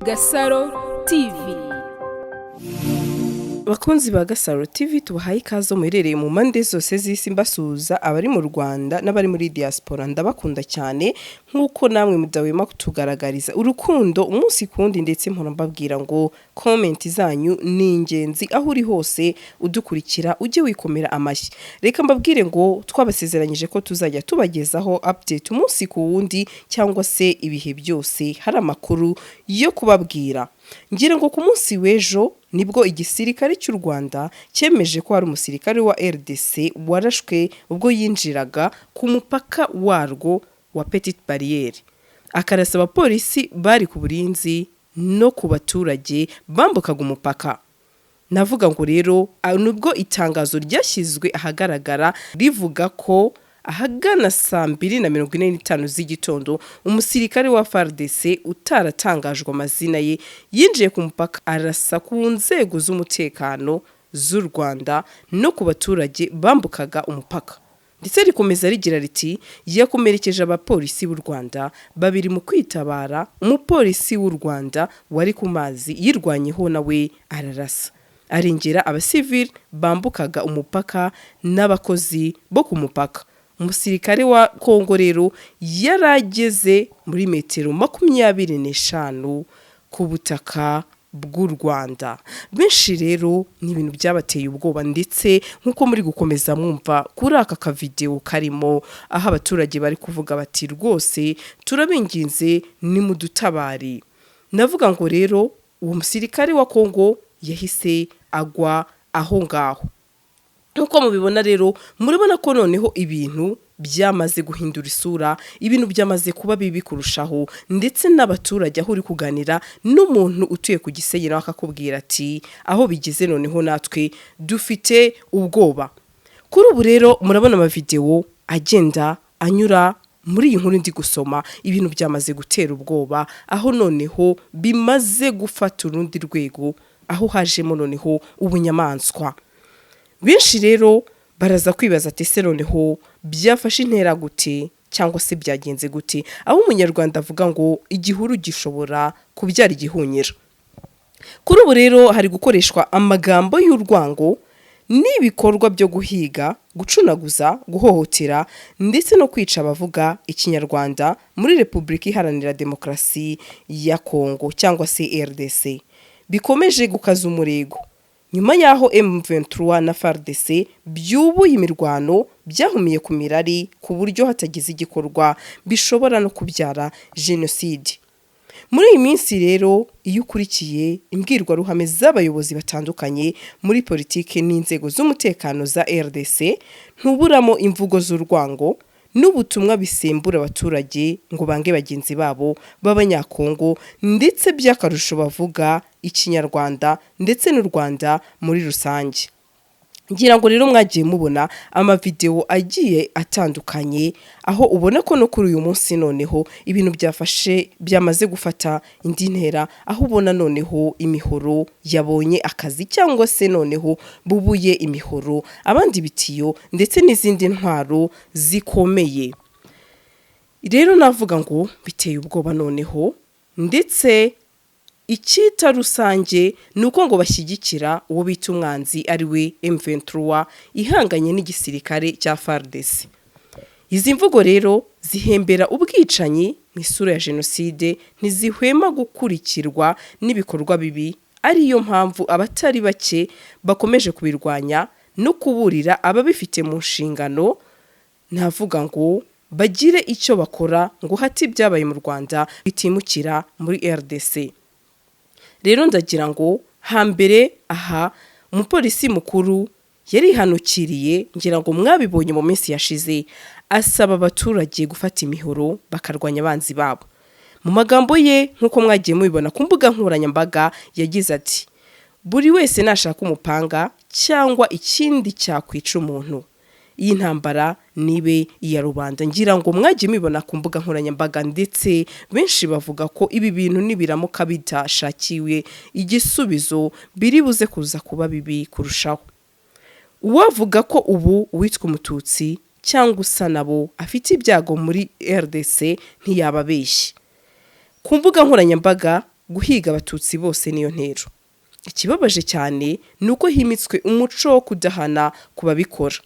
Gasaro TV. Bakunzi ba Gasaro TV tubahaye ikaze muherereye mu mande zose z'isi mbasuza abari mu Rwanda n'abari muri diaspora ndabakunda cyane nkuko namwe mudawema kutugaragariza urukundo umunsi kundi ndetse mpora mbabwira ngo comment zanyu ni ingenzi aho uri hose udukurikira ujye wikomera amashyi. Reka mbabwire ngo twabasezeranyije ko tuzajya tubagezaho update umunsi ku wundi cyangwa se ibihe byose hari amakuru yo kubabwira. Ngira ngo ku munsi w'ejo nibwo igisirikare cy'u Rwanda cyemeje ko hari umusirikare wa RDC warashwe ubwo yinjiraga ku mupaka warwo wa Petite Barriere. Akarasa abapolisi bari ku burinzi no ku baturage bambukaga umupaka. Navuga ngo rero nubwo itangazo ryashyizwe ahagaragara rivuga ko ahagana saa 2:45 z'igitondo umusirikare wa FARDC utaratangajwe amazina ye yinjiye ku mupaka arasa ku nzego z'umutekano z'u Rwanda no ku baturage bambukaga umupaka. Ndetse rikomeza rigira riti yakomerekeje abapolisi b'u Rwanda babiri mu kwitabara umupolisi w'u Rwanda wari ku mazi yirwanyeho nawe ararasa arengera abasivili bambukaga umupaka n'abakozi bo ku mupaka. Umusirikare wa Kongo rero yarageze muri metero 25 ku butaka bw'u Rwanda. Benshi rero ni ibintu byabateye ubwoba ndetse nkuko muri gukomeza mwumva kuri aka video karimo aho abaturage bari kuvuga bati rwose turabinginze ni mudutabari. Navuga ngo rero uwo musirikare wa Kongo yahise agwa aho ngaho. Nuko mubibona rero murabona ko noneho ibintu byamaze guhindura isura, ibintu byamaze kuba bibi kurushaho ndetse n'abaturage aho uri kuganira n'umuntu utuye ku Gisenyi akakubwira ati aho bigeze noneho natwe dufite ubwoba. Kuri ubu rero murabona ama video agenda anyura muri iyi nkuru ndi gusoma ibintu byamaze gutera ubwoba aho noneho bimaze gufata urundi rwego aho hajemo noneho ubunyamaswa. Benshi rero baraza kwibaza ati se noneho byafashe intera gute cyangwa se byagenze gute, aho umunyarwanda avuga ngo igihuru gishobora kubyara igihunyira. Kuri ubu rero hari gukoreshwa amagambo y'urwango n'ibikorwa byo guhiga, gucunaguza, guhohotera ndetse no kwica abavuga ikinyarwanda muri Repubulika Iharanira Demokarasi ya Kongo cyangwa se RDC. Bikomeje gukaza umurego nyuma yaho M23 na FARDC byubuye imirwano byahumiye ku mirari ku buryo hatagize igikorwa bishobora no kubyara genocide. Muri iyi minsi rero iyo ukurikiye imbwirwaruhame z'abayobozi batandukanye muri politike n'inzego z'umutekano za RDC ntuburamo imvugo z'urwango n'ubutumwa bisembura abaturage ngo bange bagenzi babo b'abanyakongo ndetse by'akarusho bavuga ikinyarwanda ndetse n'u Rwanda muri rusange. Ngira ngo rero mwagiye mubona ama video agiye atandukanye aho ubona ko no kuri uyu munsi noneho ibintu byamaze gufata indi ntera aho ubona noneho imihoro yabonye akazi cyangwa se noneho bubuye imihoro abandi bitiyo ndetse n'izindi ntwaro zikomeye. Rero navuga ngo biteye ubwoba noneho ndetse icyita rusange nuko ngo bashyigikira uwo bita umwanzi ari we M23 ihanganye n'igisirikare cya FARDC. Izi mvugo rero zihembera ubwicanyi mu isura ya genocide ntizihwema gukurikirwa n'ibikorwa bibi, ariyo mpamvu abatari bake bakomeje kubirwanya no kuburira ababifite mu nshingano. Navuga ngo bagire icyo bakora ngo hati byabaye mu Rwanda bitimukira muri RDC. Rero ndagira ngo hambere aha umupolisi mukuru yarihanukiriye, ngira ngo mwabibonye mu minsi yashize, asaba abaturage gufata imihoro bakarwanya abanzi babo. Mu magambo ye nkuko mwagiye mubibona ku mbuga nkoranyambaga yagize ati buri wese nashaka umupanga cyangwa ikindi cyakwica umuntu, iyi ntambara nibe iya rubanda. Ngira ngo mwagiye mubibona ku mbuga nkoranyambaga ndetse benshi bavuga ko ibi bintu nibiramuka bitashakiwe igisubizo biri buze kuza kuba bibi kurushaho. Uwavuga ko ubu witwa umututsi cyangwa usa nabo afite ibyago muri RDC ntiyababeshye. ku mbuga nkoranyambaga guhiga abatutsi bose niyo ntero. Ikibabaje cyane nuko himitswe umuco wo kudahana kubabikora.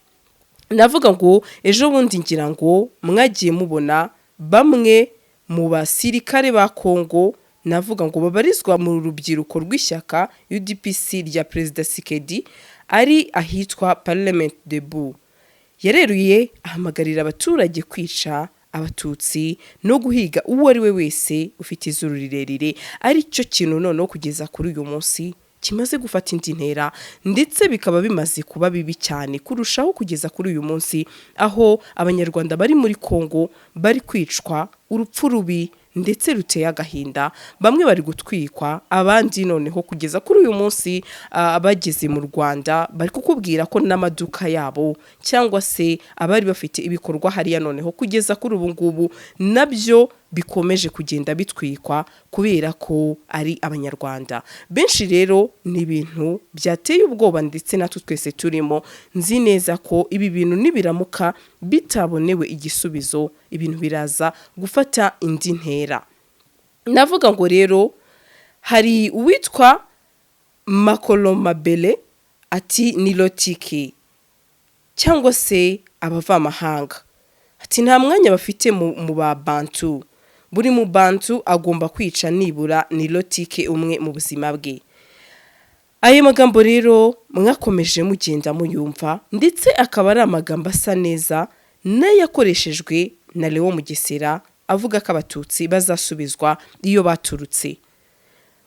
Navuga ngo ejo bundi ngira ngo mwagiye mubona bamwe mu basirikare ba Kongo, navuga ngo babarizwa mu rubyiruko rw'ishyaka UDPS rya Perezida Tshisekedi ari ahitwa Parlement Debout. Yareruye ahamagarira abaturage kwica abatutsi no guhiga uwo ari we wese ufite izuru rirerire. Ari cyo kintu noneho kugeza kuri uyu munsi kimaze gufata indi ntera, ndetse bikaba bimaze kuba bibi cyane kurushaho kugeza kuri uyu munsi, aho abanyarwanda bari muri Kongo bari kwicwa urupfu rubi ndetse ruteye agahinda. Bamwe bari gutwikwa, abandi noneho kugeza kuri uyu munsi abageze mu Rwanda bari kukubwira ko n'amaduka yabo cyangwa se abari bafite ibikorwa hariya noneho kugeza kuri ubu ngubu nabyo bikomeje kugenda bitwikwa kubera ko ari abanyarwanda. Benshi rero ni ibintu byateye ubwoba, ndetse natwe twese turimo. Nzi neza ko ibi bintu nibiramuka bitabonewe igisubizo, ibintu biraza gufata indi ntera. Navuga ngo rero hari uwitwa Makolomabele ati nilotiki cyangwa se abavamahanga, ati nta mwanya bafite mu Babantu. Buri mu Bantu agomba kwica nibura nilotike umwe mu buzima bwe. Ayo magambo rero mwakomeje mugenda muyumva, ndetse akaba ari amagambo asa neza n'ayakoreshejwe na Leo Mugesera avuga ko abatutsi bazasubizwa iyo baturutse.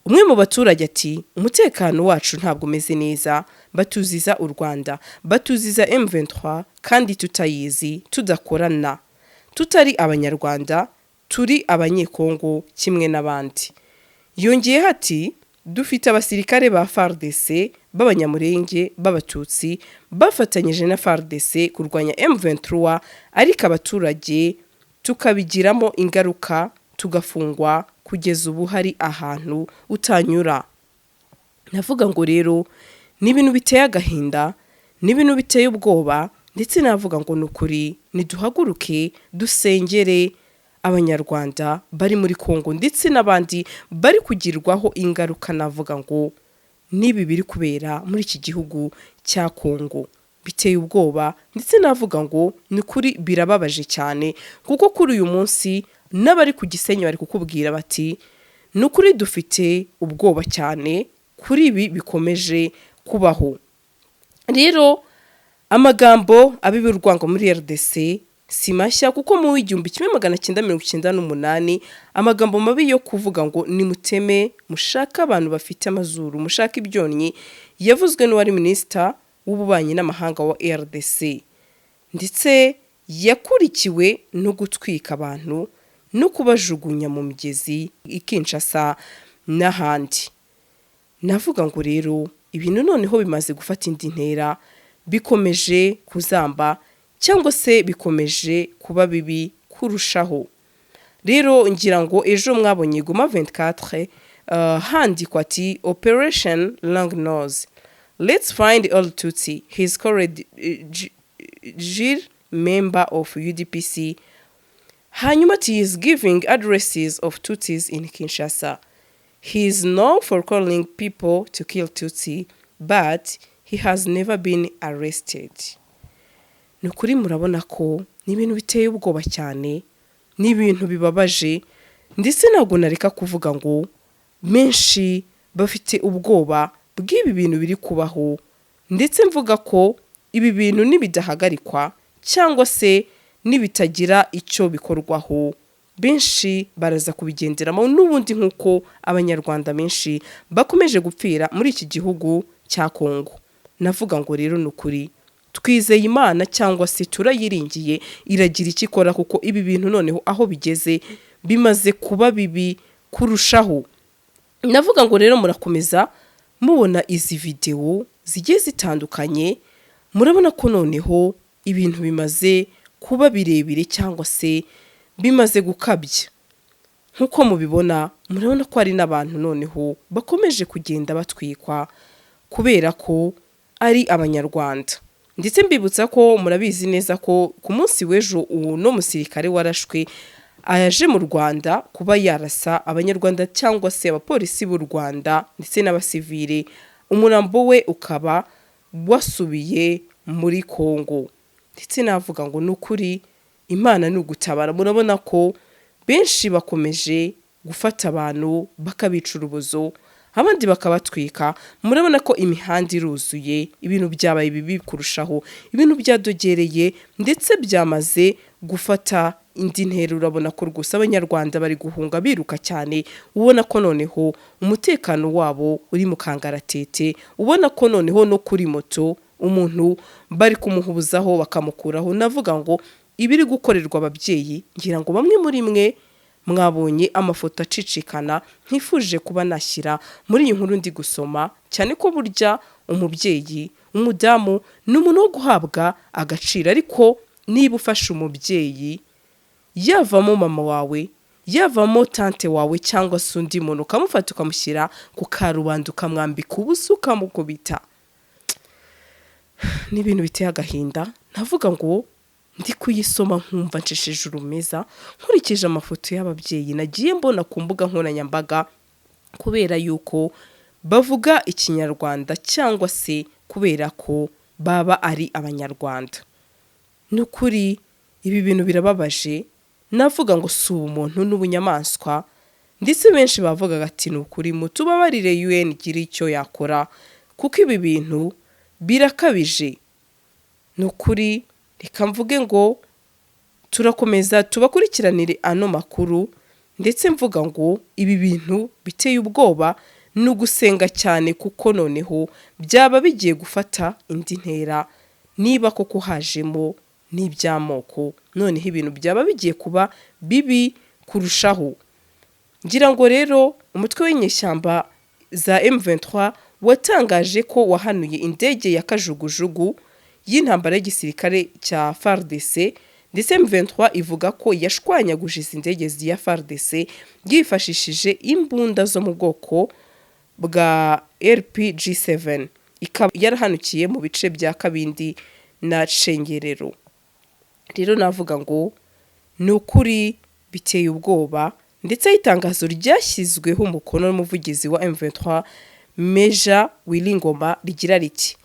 Umwe mu baturage ati umutekano wacu ntabwo umeze neza, batuziza u Rwanda, batuziza M23 kandi tutayizi, tudakorana, tutari abanyarwanda, turi abanyekongo kimwe n'abandi. Yongeye ati dufite abasirikare ba FARDC b'abanyamurenge b'abatutsi bafatanyije na FARDC kurwanya M23, ariko abaturage tukabigiramo ingaruka, tugafungwa kugeza ubu hari ahantu utanyura. Navuga ngo rero ni ibintu biteye agahinda, ni ibintu biteye ubwoba, ndetse navuga ngo nukuri niduhaguruke dusengere abanyarwanda bari muri Kongo ndetse n'abandi bari kugirwaho ingaruka. Navuga ngo nibi biri kubera muri iki gihugu cya Kongo biteye ubwoba, ndetse navuga ngo ni kuri birababaje cyane, kuko kuri uyu munsi n'abari ku Gisenyi bari kukubwira bati nukuri dufite ubwoba cyane kuri ibi bikomeje kubaho. Rero amagambo abibirwango muri RDC si mashya, kuko mu 1998 amagambo mabi yo kuvuga ngo nimuteme mushaka abantu bafite amazuru, mushaka ibyonnyi, yavuzwe n'uwari minister w'ububanyi n'amahanga wa RDC, ndetse yakurikiwe no gutwika abantu no kubajugunya mu migezi ikinshasa n'ahandi. Navuga ngo rero ibintu noneho bimaze gufata indi ntera, bikomeje kuzamba cyangwa se bikomeje kuba bibi kurushaho. Rero ngira ngo ejo mwabonye Goma 24 handikwa ati Operation Long Nose, let's find all Tutsi. He's called Jill, member of UDPS. Hanyuma he is giving addresses of Tutsis in Kinshasa. He is known for calling people to kill Tutsi, but he has never been arrested. Nukuri murabona ko ni ibintu biteye ubwoba cyane, ni ibintu bibabaje, ndetse ntabwo nareka kuvuga ngo menshi bafite ubwoba bw'ibi bintu biri kubaho, ndetse mvuga ko ibi bintu nibidahagarikwa cyangwa se nibitagira icyo bikorwaho, benshi baraza kubigenderamo n'ubundi, nk'uko abanyarwanda benshi bakomeje gupfira muri iki gihugu cya Kongo. Navuga ngo rero nukuri twizeye Imana cyangwa se turayiringiye iragira ikikora, kuko ibi bintu noneho aho bigeze bimaze kuba bibi kurushaho. Navuga ngo rero murakomeza mubona izi video zigiye zitandukanye, murabona ko noneho ibintu bimaze kuba birebire cyangwa se bimaze gukabya. Nkuko mubibona murabona ko ari n'abantu noneho bakomeje kugenda batwikwa kubera ko ari abanyarwanda. Ndetse mbibutsa ko murabizi neza ko ku munsi w'ejo uwo no musirikare warashwe ayaje mu Rwanda kuba yarasa abanyarwanda cyangwa se abapolisi b'u Rwanda ndetse n'abasivile, umurambo we ukaba wasubiye muri Kongo. Ndetse navuga ngo nukuri Imana ni ugutabara. Murabona ko benshi bakomeje gufata abantu bakabica urubozo, abandi bakabatwika. Murabona ko imihanda iruzuye, ibintu byabaye bibi kurushaho, ibintu byadogereye ndetse byamaze gufata indi ntera. Urabona ko rwose abanyarwanda bari guhunga biruka cyane, ubona ko noneho umutekano wabo uri mu kangaratete, ubona ko noneho no kuri moto umuntu bari kumuhubuzaho bakamukuraho. Navuga ngo ibiri gukorerwa ababyeyi, ngira ngo bamwe muri mwe mwabonye amafoto acicikana, ntifuje kuba nashyira muri iyi nkuru ndi gusoma, cyane ko burya umubyeyi, umudamu ni umuntu wo guhabwa agaciro. Ariko niba ufashe umubyeyi, yavamo mama wawe, yavamo tante wawe cyangwa se undi muntu, ukamufata ukamushyira ku karubanda ukamwambika ubusa ukamukubita, ni ibintu biteye agahinda. Navuga ngo ndi kuyisoma nkumva nshishije urumeza, nkurikije amafoto y'ababyeyi nagiye mbona ku mbuga nkoranyambaga, kubera yuko bavuga ikinyarwanda cyangwa se kubera ko baba ari abanyarwanda. Nukuri ibi bintu birababaje. Navuga ngo si umuntu n'ubunyamaswa, ndetse benshi bavuga ati nukuri mutubabarire UN gira icyo yakora, kuko ibi bintu birakabije. Nukuri reka mvuge ngo turakomeza tubakurikiranire ano makuru, ndetse mvuga ngo ibi bintu biteye ubwoba, ni ugusenga cyane, kuko noneho byaba bigiye gufata indi ntera. Niba koko hajemo n'iby'amoko, noneho ibintu byaba bigiye kuba bibi kurushaho. Ngira ngo rero umutwe w'inyeshyamba za M23 watangaje ko wahanuye indege ya kajugujugu y'intambara y'igisirikare cya FARDC, ndetse M23 ivuga ko yashwanyaguje izi ndege ya FARDC yifashishije imbunda zo mu bwoko bwa RPG-7, ikaba yarahanukiye mu bice bya Kabindi na Cengerero. Rero navuga ngo ni ukuri biteye ubwoba, ndetse itangazo ryashyizweho umukono n'umuvugizi wa M23 Meja Wilingoma rigira riti: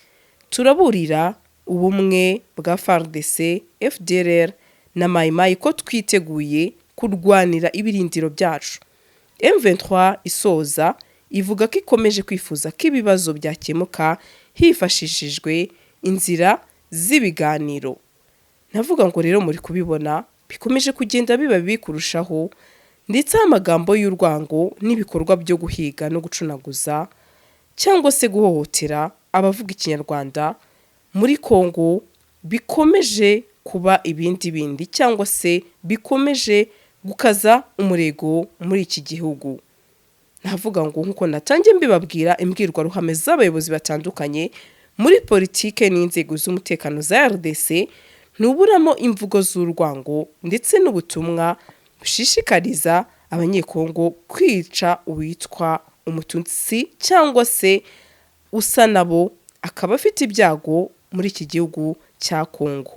turaburira ubumwe bwa FARDC, FDLR na Maimai ko twiteguye kurwanira ibirindiro byacu. M23 isoza ivuga ko ikomeje kwifuza ko ibibazo byakemuka hifashishijwe inzira z'ibiganiro. Navuga ngo rero muri kubibona bikomeje kugenda biba bibi kurushaho, ndetse amagambo y'urwango n'ibikorwa byo guhiga no gucunaguza cyangwa se guhohotera abavuga ikinyarwanda muri Kongo bikomeje kuba ibindi bindi, cyangwa se bikomeje gukaza umurego muri iki gihugu. Navuga ngo nkuko natangiye mbibabwira, imbwirwaruhame z'abayobozi batandukanye muri politike n'inzego z'umutekano za RDC nuburamo imvugo z'urwango ndetse n'ubutumwa bushishikariza abanyekongo kwica uwitwa umututsi cyangwa se usa nabo, akaba afite ibyago muri iki gihugu cya Kongo.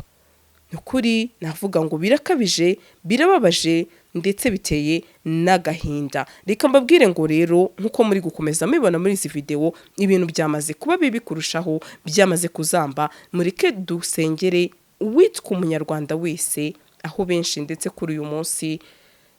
Nukuri navuga ngo birakabije, birababaje ndetse biteye n'agahinda. Reka mbabwire ngo rero nkuko muri gukomeza mubibona muri izi video, ibintu byamaze kuba bibi kurushaho, byamaze kuzamba. Mureke dusengere uwitwa umunyarwanda wese, aho benshi ndetse kuri uyu munsi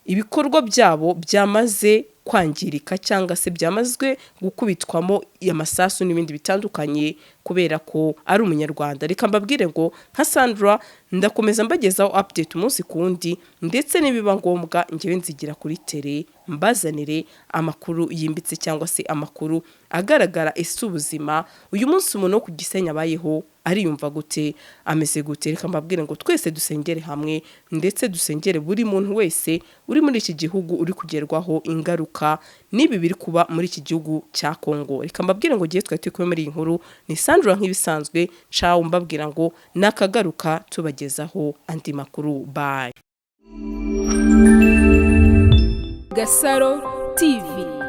ibikorwa byabo byamaze kwangirika cyangwa se byamazwe gukubitwamo amasasu n'ibindi bitandukanye kubera ko ari umunyarwanda. Reka mbabwire ngo nka Sandra ndakomeza mbagezaho update umunsi kundi, ndetse nibiba ngombwa ngewe nzigira kuri tele mbazanire amakuru yimbitse cyangwa se amakuru agaragara ese ubuzima uyu munsi umuntu wo ku Gisenyi abayeho ariyumva gute, ameze gute. Reka mbabwire ngo twese dusengere hamwe, ndetse dusengere buri muntu wese uri muri iki gihugu uri kugerwaho ingaruka nibi biri kuba muri iki gihugu cya Kongo. Reka mbabwire ngo giye twari turi muri iyi nkuru, ni Sandra nk'ibisanzwe, ciao, mbabwira ngo nakagaruka tubagezaho andi makuru. Bye. Gasaro TV.